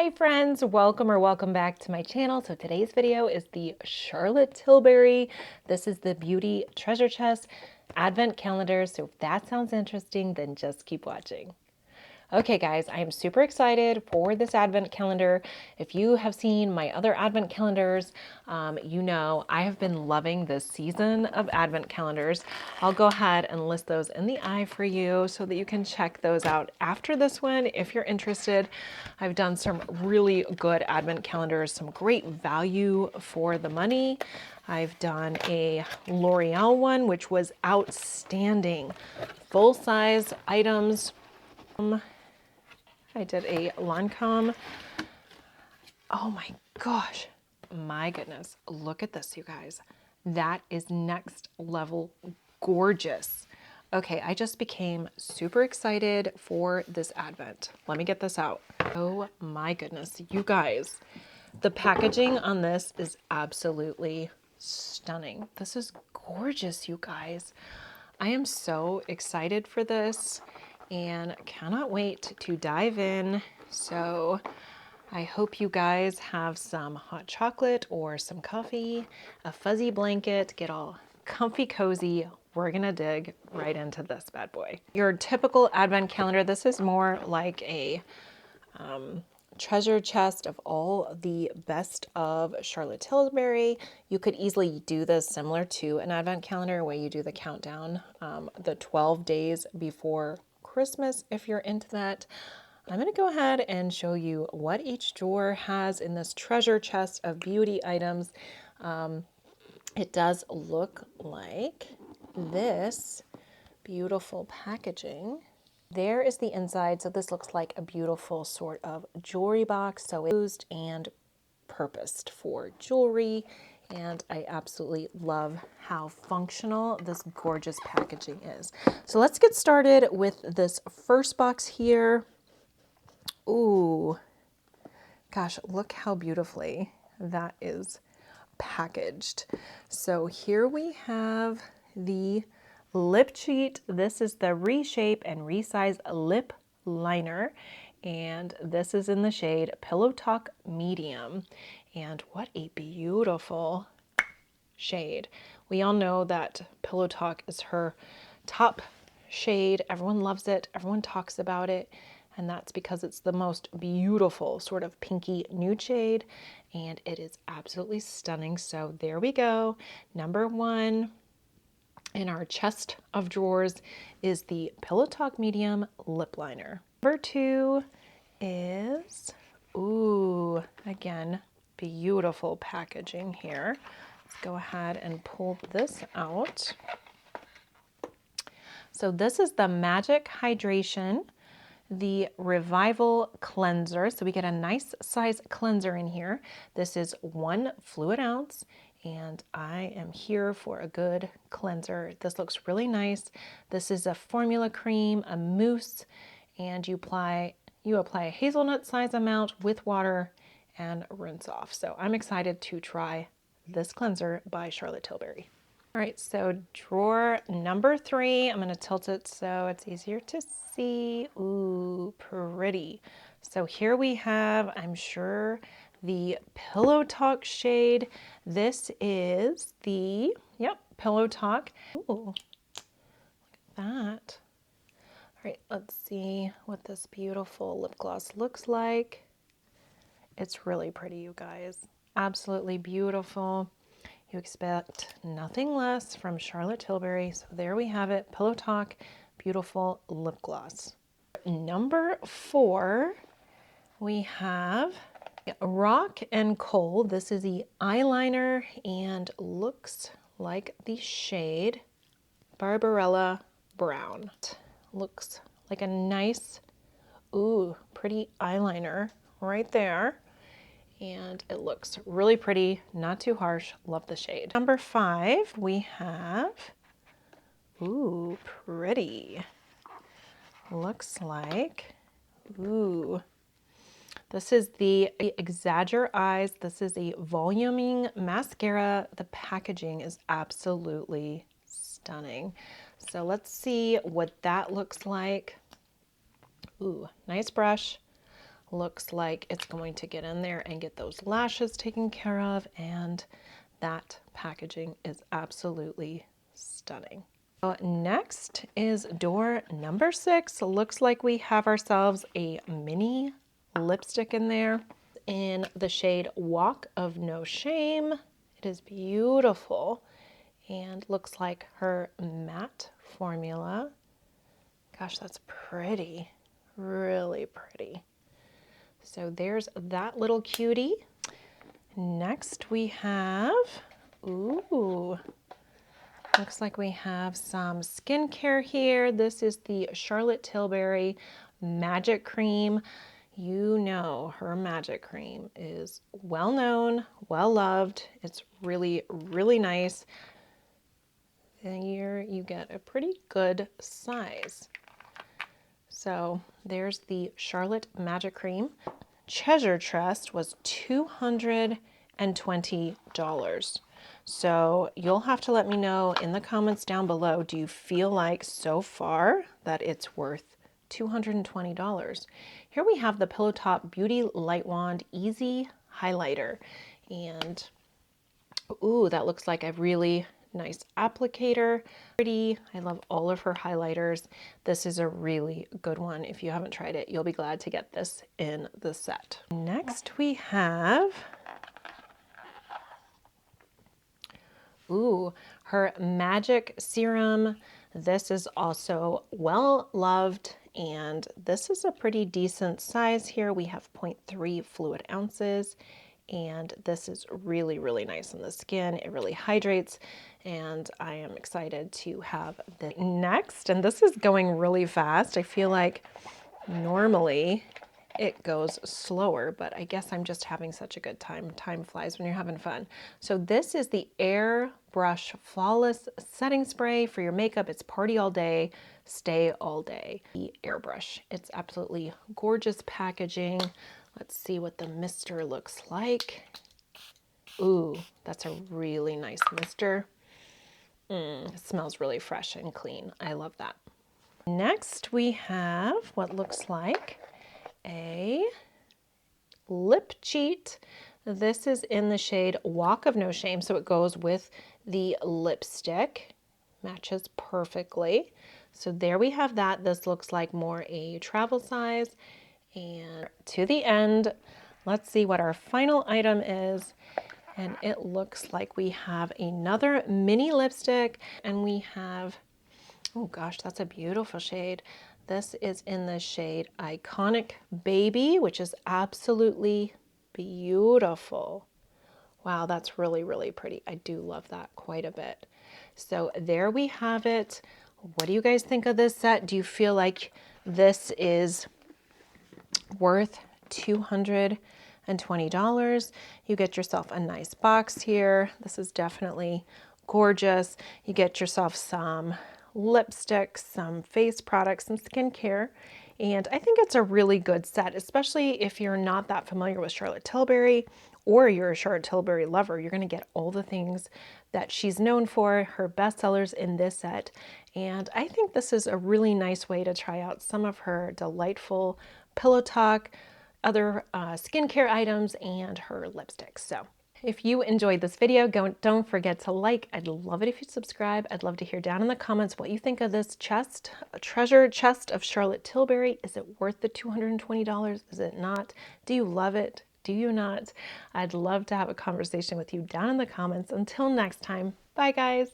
Hi friends, welcome back to my channel. So today's video is the Charlotte Tilbury. This is the Beauty Treasure Chest Advent Calendar. So if that sounds interesting, then just keep watching. Okay guys, I am super excited for this advent calendar. If you have seen my other advent calendars, you know I have been loving this season of advent calendars. I'll go ahead and list those in the eye for you so that you can check those out after this one if you're interested. I've done some really good advent calendars, some great value for the money. I've done a L'Oreal one, which was outstanding. Full-size items. I did a Lancome. Oh my gosh. My goodness. Look at this, you guys. That is next level gorgeous. Okay, I just became super excited for this advent. Let me get this out. Oh my goodness, you guys. The packaging on this is absolutely stunning. This is gorgeous, you guys. I am so excited for this and cannot wait to dive in. So I hope you guys have some hot chocolate or some coffee, a fuzzy blanket, get all comfy cozy. We're gonna dig right into this bad boy. Your typical advent calendar, this is more like a treasure chest of all the best of Charlotte Tilbury. You could easily do this similar to an advent calendar where you do the countdown, the 12 days before Christmas if you're into that. I'm going to go ahead and show you what each drawer has in this treasure chest of beauty items. It does look like this beautiful packaging. There is the inside. So this looks like a beautiful sort of jewelry box. So it's used and purposed for jewelry. And I absolutely love how functional this gorgeous packaging is. So let's get started with this first box here. Ooh, gosh, look how beautifully that is packaged. So here we have the lip cheat. This is the Reshape and Resize Lip Liner. And this is in the shade Pillow Talk Medium. And what a beautiful shade. We all know that Pillow Talk is her top shade. Everyone loves it. Everyone talks about it. And that's because it's the most beautiful sort of pinky nude shade. And it is absolutely stunning. So there we go. Number one in our chest of drawers is the Pillow Talk Medium Lip Liner. Number two is, ooh, again, beautiful packaging here. Let's go ahead and pull this out. So this is the Magic Hydration, the Revival Cleanser. So we get a nice size cleanser in here. This is 1 fluid ounce. And I am here for a good cleanser. This looks really nice. This is a formula cream, a mousse, and you apply a hazelnut size amount with water and rinse off. So I'm excited to try this cleanser by Charlotte Tilbury. All right, so drawer number 3, I'm going to tilt it so it's easier to see. Ooh, pretty. So here we have, I'm sure, the Pillow Talk shade. This is the, Pillow Talk. Ooh, look at that. All right, let's see what this beautiful lip gloss looks like. It's really pretty, you guys. Absolutely beautiful. You expect nothing less from Charlotte Tilbury. So there we have it, Pillow Talk, beautiful lip gloss. Number 4, we have Rock and Coal. This is the eyeliner and looks like the shade Barbarella Brown. Looks like a nice, ooh, pretty eyeliner right there. And it looks really pretty, not too harsh. Love the shade. Number 5, we have, ooh, pretty. Looks like, ooh, this is the Exagger Eyes. This is a voluming mascara. The packaging is absolutely stunning. So let's see what that looks like. Ooh, nice brush. looks like it's going to get in there and get those lashes taken care of, and that packaging is absolutely stunning. So next is door number 6. Looks like we have ourselves a mini lipstick in there in the shade Walk of No Shame. It is beautiful and looks like her matte formula. Gosh, that's pretty, really pretty. So there's that little cutie. Next we have, ooh, looks like we have some skincare here. This is the Charlotte Tilbury Magic Cream. You know her magic cream is well known, well loved. It's really, really nice. And here you get a pretty good size. So there's the Charlotte Magic Cream. Treasure Chest was $220. So you'll have to let me know in the comments down below, do you feel like so far that it's worth $220? Here we have the Pillow Top Beauty Light Wand Easy Highlighter. And ooh, that looks like a really nice applicator. Pretty. I love all of her highlighters. This is a really good one. If you haven't tried it, you'll be glad to get this in the set. Next we have, ooh, her Magic Serum. This is also well loved, and this is a pretty decent size here. We have 0.3 fluid ounces, and this is really, really nice on the skin. It really hydrates, and I am excited to have the next. And this is going really fast. I feel like normally it goes slower, but I guess I'm just having such a good time. Time flies when you're having fun. So this is the Airbrush Flawless Setting Spray for your makeup. It's party all day, stay all day. The Airbrush. It's absolutely gorgeous packaging. Let's see what the mister looks like. Ooh, that's a really nice mister. It smells really fresh and clean. I love that. Next we have what looks like a lip cheat. This is in the shade Walk of No Shame, so it goes with the lipstick. Matches perfectly. So there we have that. This looks like more a travel size. And to the end, let's see what our final item is. And it looks like we have another mini lipstick, and we have, oh gosh, that's a beautiful shade. This is in the shade Iconic Baby, which is absolutely beautiful. Wow, that's really, really pretty. I do love that quite a bit. So there we have it. What do you guys think of this set? Do you feel like this is worth $220? You get yourself a nice box here. This is definitely gorgeous. You get yourself some lipsticks, some face products, some skincare, and I think it's a really good set, especially if you're not that familiar with Charlotte Tilbury or you're a Charlotte Tilbury lover. You're going to get all the things that she's known for, her bestsellers in this set, and I think this is a really nice way to try out some of her delightful Pillow Talk, other skincare items, and her lipsticks. So if you enjoyed this video, don't forget to like. I'd love it if you subscribe. I'd love to hear down in the comments what you think of this chest, a treasure chest of Charlotte Tilbury. Is it worth the $220? Is it not? Do you love it? Do you not? I'd love to have a conversation with you down in the comments. Until next time, bye guys.